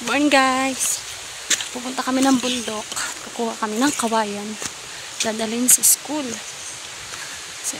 Morning guys! Pupunta kami ng bundok. Kukuha kami ng kawayan. Dadalhin sa school. So,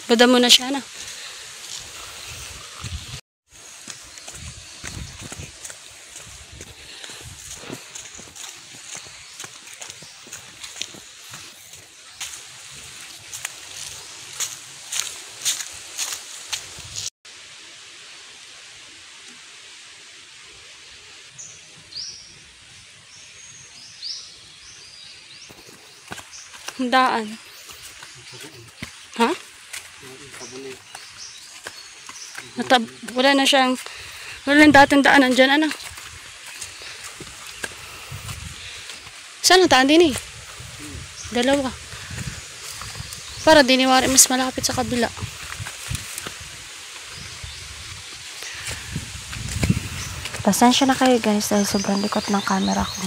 bada mo na siya na. Daan. Ha? Wala na siyang, wala na dating daanan dyan, ano? Saan ang daan din eh? Dalawa. Para diniwari mas malapit sa kabila. Pasensya na kayo guys dahil sobrang likot ng camera ko.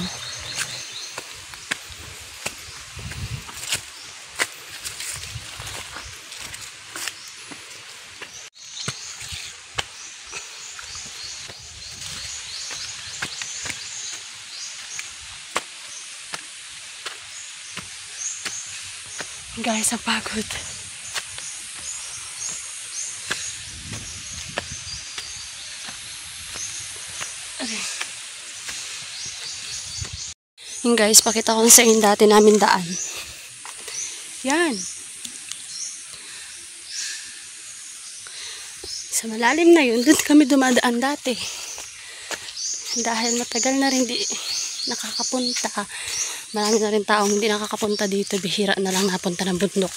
Guys, ang pagod. Okay. Yung guys, pakita ko sa inyo dati namin daan. Yan. Sa malalim na yun, doon kami dumadaan dati. Dahil matagal na rin di nakakapunta. Marami na rin taong hindi nakakapunta dito. Bihira na lang napunta ng bundok.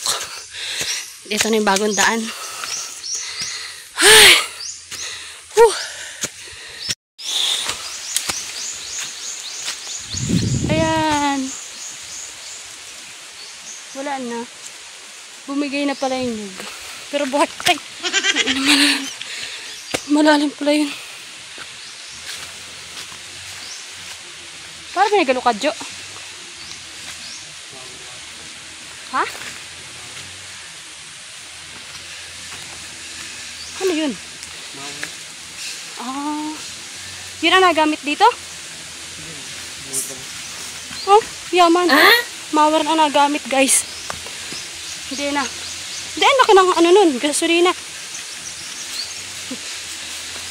Dito na yung bagong daan. Ay! Ayan. Wala na. Bumigay na pala yung nyug. Pero buhat. Ay! Malalim pala yun. Para may galukadyo. Ha? Ano yun? Ah, yun ang nagamit dito? Oh, yaman. Mawar na nagamit guys. Hindi na. Hindi, laki ng ano nun, gasolina.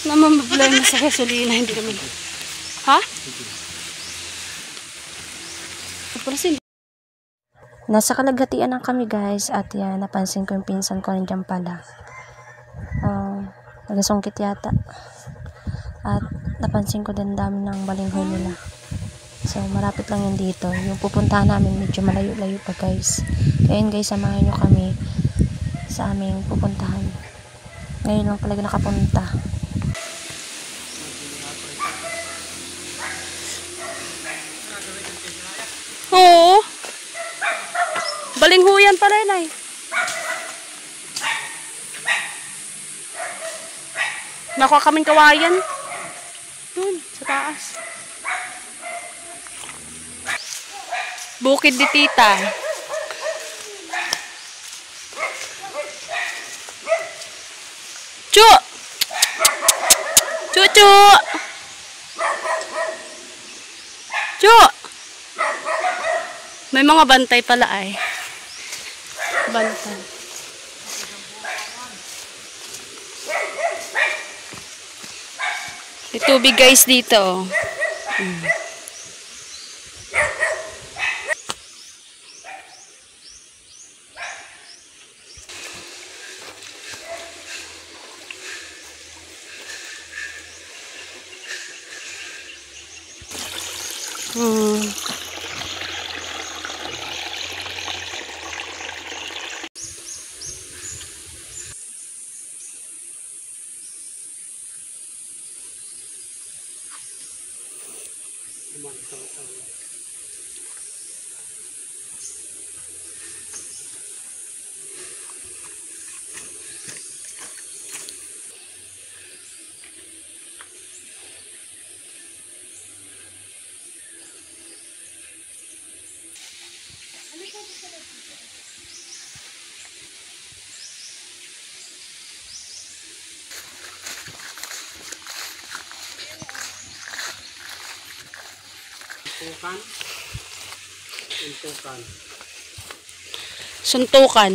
Naman problema sa gasolina, hindi naman. Ha? Kapalasin. Nasa kalaghatian lang kami guys at yan, napansin ko yung pinsan ko nandiyan pala. Nagasungkit yata. At napansin ko din dami ng balinghoy nila. So marapit lang yun dito. Yung pupuntahan namin medyo malayo-layo pa guys. Kaya yun guys, samahan nyo kami sa aming pupuntahan. Ngayon lang talaga nakapunta. Oo. Balinghuyan pala yun ay. Nakuha kaming kawayan. Dun, sa taas. Bukid di tita. Chu! Chu! Chu! May mga bantay pala ay. Bantay. May tubig guys dito. Suntukan.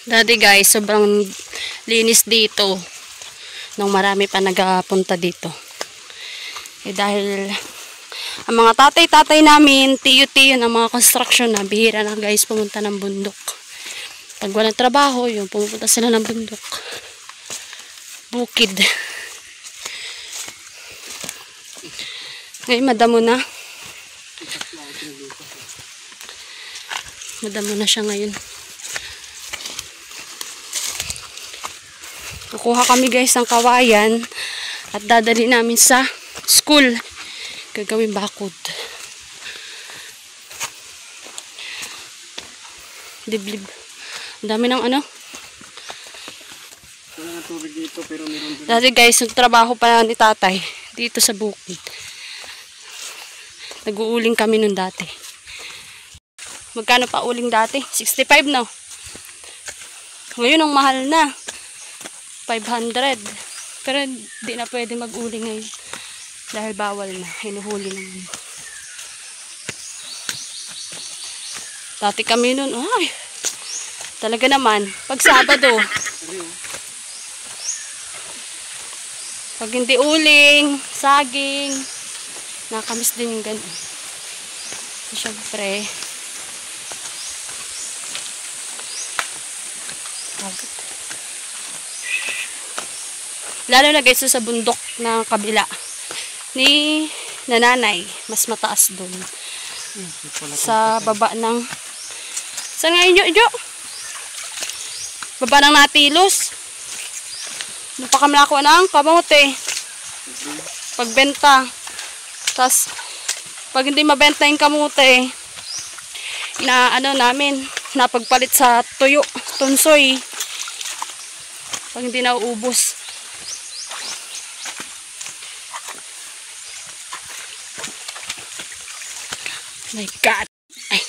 Dati guys, sobrang linis dito nung marami pa nagapunta dito. Eh dahil ang mga tatay-tatay namin, tiyo-tiyo ng mga construction na, bihira na guys pumunta ng bundok. Pag walang trabaho, yung pumunta sila ng bundok. Bukid. Ngayon, madamo na. Madamo na siya ngayon. Kukuha kami guys ng kawayan at dadali namin sa school. Gagawin bakod. Diblib. Ang dami ng ano. Wala nga tubig dito pero meron din. Dati guys, nagtrabaho pa ni tatay dito sa bukid. Nag-uuling kami nun dati. Magkano pa uling dati? 65 no? Ngayon ang mahal na. 500. Pero di na pwede mag-uling ngayon. Dahil bawal na. Hinuhuli naman. Dati kami nun, ay, talaga naman, pag Sabado, pag hindi uling, saging, nakamiss din yung ganun. Siyempre, lalo na guys sa bundok na kabila ni nanay, mas mataas dun. Sa baba ng, saan nga yun, Jo? Baba ng Natilos. Doon pa kami nakuha ng kamote. Pagbenta. Tapos, pag hindi mabenta yung kamote, na ano namin, napagpalit sa tuyo, tunsoy. Pag hindi nauubos. My God. Ay.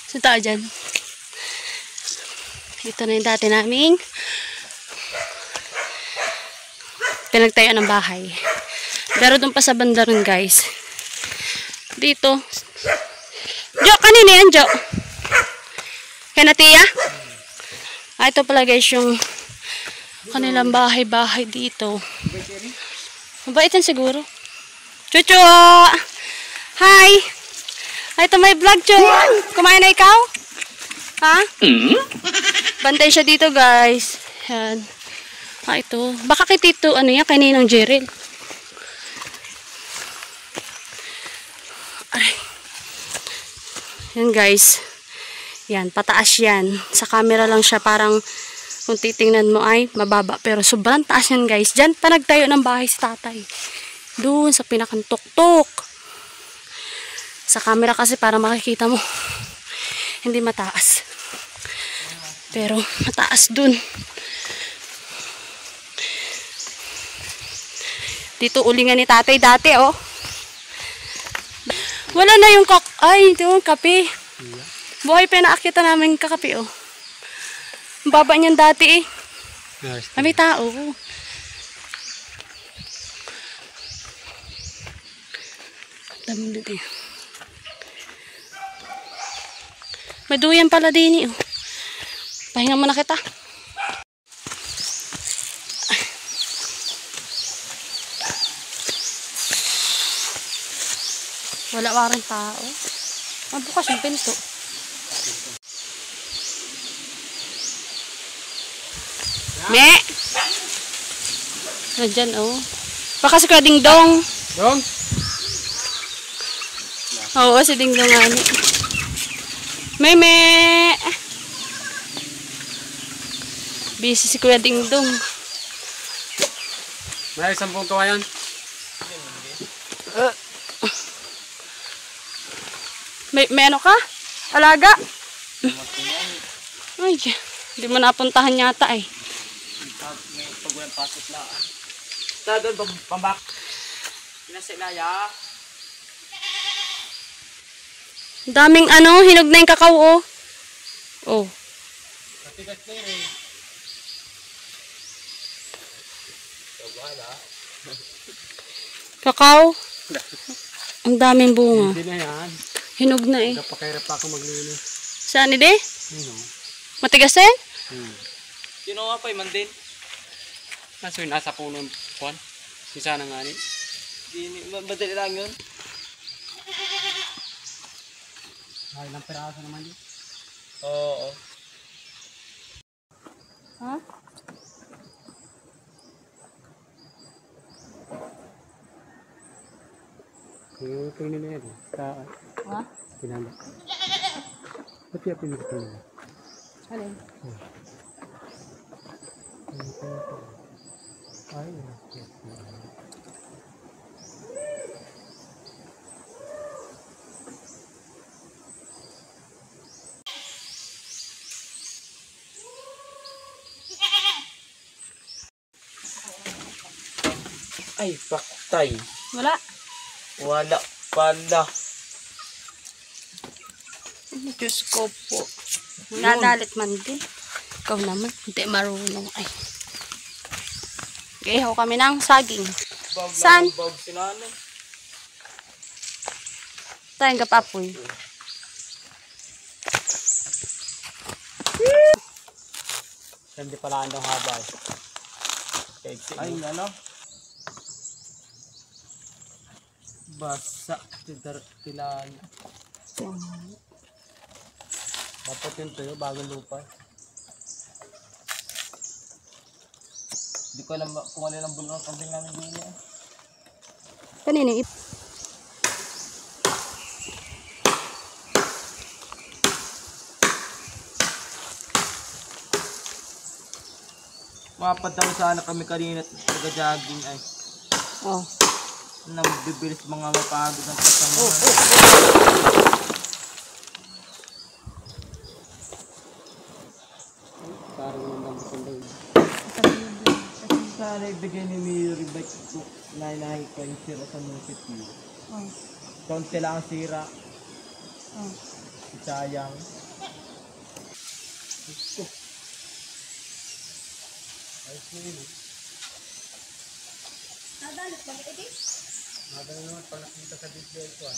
So, tao dyan. Ito na yung dati naming pinagtayo ng bahay. Pero doon pa sa banda rin, guys. Dito. Jo, kanina yan, Jo? Kaya na, Tia? Ah, ito pala, guys, yung kanilang bahay-bahay dito. Mabait yan siguro. Chucho! Hi! Ay, ito may vlog, Chu. Kumain na ikaw? Ha? Bantay siya dito, guys. Yan. Ah, ito. Baka kay Tito, ano yan, kay Ninang Jeril. Ay. Yan, guys. Yan, pataas yan. Sa camera lang siya, parang kung titingnan mo ay mababa. Pero sobrang taas yan, guys. Diyan pa nagtayo ng bahay si tatay. Doon sa pinakantok-tok. Sa camera kasi para makikita mo. Hindi mataas. Pero mataas dun. Dito ulingan ni tatay dati, oh. Wala na yung ay, ito yung kape. Buhay pa nakakita namin kakape, oh. Ang baba niyan dati, eh. May tao. Dami dito, eh. May duyan pala din, eh, oh. Pahinga muna kita. Wala pa rin tao. Ah, bukas yung pinto. Me! Nandyan, oh. Baka si Kuya Dingdong. Dong? Oo, si Dingdong nga ni. Meme! Busy si Kuya Dingdong. May 10 kawayan. May ano ka? Alaga? Ay, hindi mo napuntahan yata eh. Pag walang pasok na. Doon, pambak. Pinasilaya. Daming ano, hinog na yung kakao oh. Oh. Matigas na yun eh. Kakao. Ang daming bunga. Hindi na yan. Hinog na eh. Napakahirap pa ako maglinis. Saan ide? Sino? Matigas yan? Sino nga pa man din? Nasa puno yung puwan. Isa na nga rin. Madali lang yun. Ay, ilang peraso naman yun. Oo. Ha? Yung tuloy na yan. Saan? Ha? Pinanda. Ba't yung pinanda nila? Alin? Ay, ay, paktay. Wala. Wala pala. Diyos ko po. Nagalit man din. Ikaw naman. Hindi marunong ay. Ihaw kami ng saging. Saan? Bag sinanay. Tayong kapapoy. Hindi pala andong haba eh. Ay, ano? Basa. Kilala. Dapat yun tuyo, bagong lupa. Hindi ko alam kung ano yung bulong ang kambing namin din eh. Kanina Mapadaw sana kami kanina at nag-jogging ay. Oh. Nabibilis mga mapagod ng kasamahan. Parang naman sa loob. Sana ibigay ni Mary Bike ko na yung sira sa munisipyo. Oh. Konti lang ang sira. Oh. Sayang. Ay, sino? Nadalit ba ito? Nadalit naman pag nakita sa video ito ah.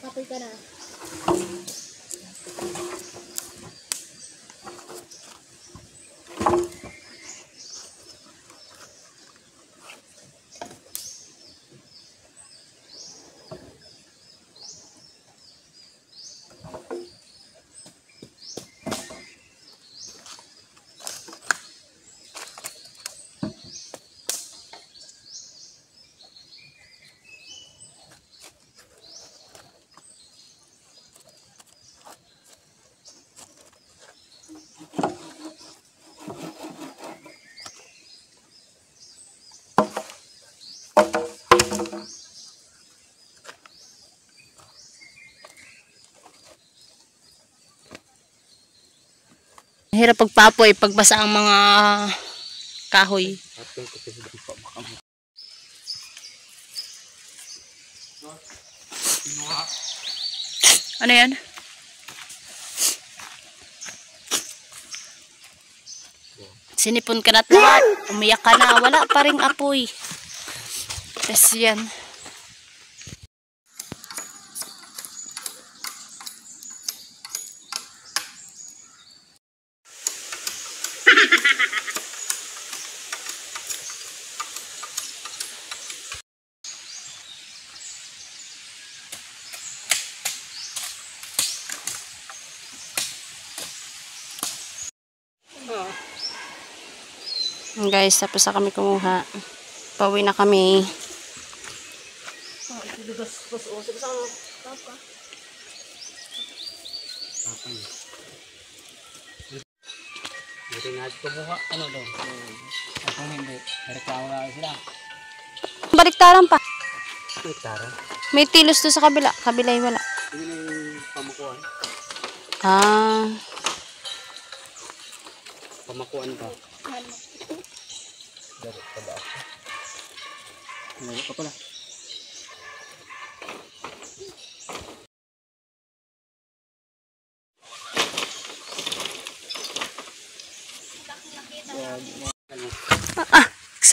Kapoy ka na. Hirap pagpapoy, pagbasa ang mga kahoy. Ano yan? Sinipon ka na't lahat. Umiyak ka na. Wala pa ring apoy. Tapos yan. Guys, tapos na kami kumuha. Pauwi na kami. Buti nga ito buha. Ano doon? At kung hindi, reklamo na sila. Baliktaran pa. Ay, tara. May tilos doon sa kabila. Kabila yung wala. Hindi na yung pamakuan. Ah. Pamakuan ba? Dari ka ba? Ano ka pala?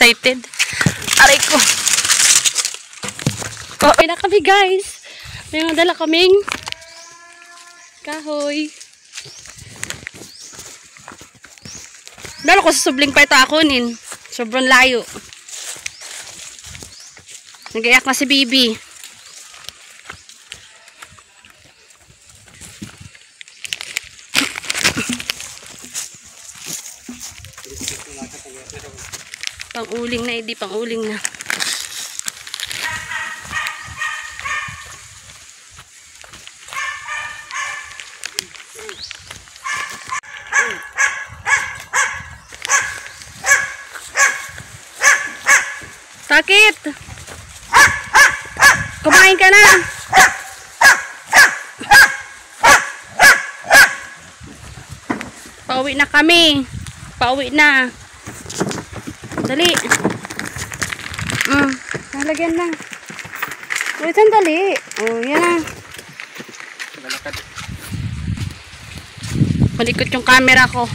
Excited. Aray ko. Oh, ay na kami guys. May madala kaming kahoy. Dalo ko sa subling pa ito akunin. Sobrang layo. Nagayak na si Bibi. Pang-uling na, hindi pang-uling na. Sakit! Kumain ka na! Pauwi na kami. Pauwi na. Dali. Nalagyan na. Uy, sandali. Oh, yan na. Malikot yung camera ko.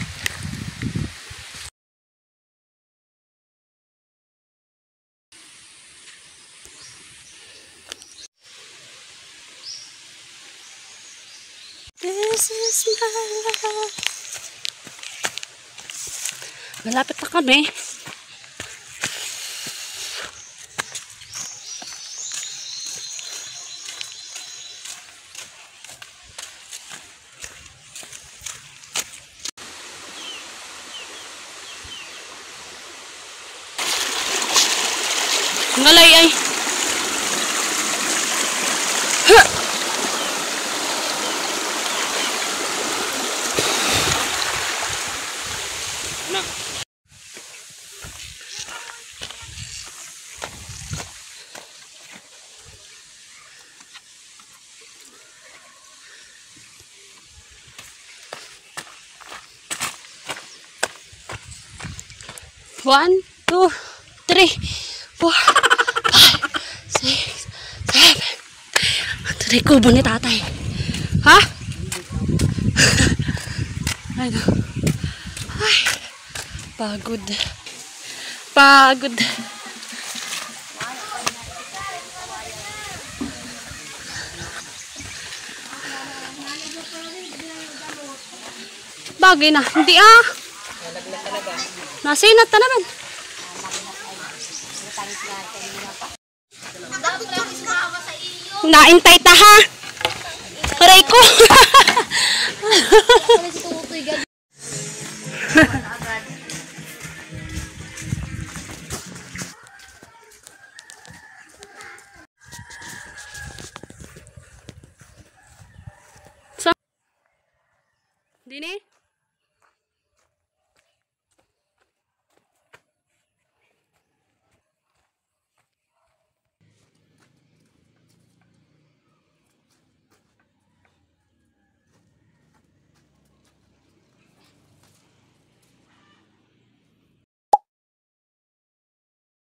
This is my life. Malapit na kami. Ngalay ay. Ano? One, two, three, 4, 5, 6, 7. Ito na yung kubo ni tatay. Ha? Ano? Ay, pagod. Pagod. Bagay na. Hindi ah. Nasinat na naman. Naintay ta ha. Aray ko.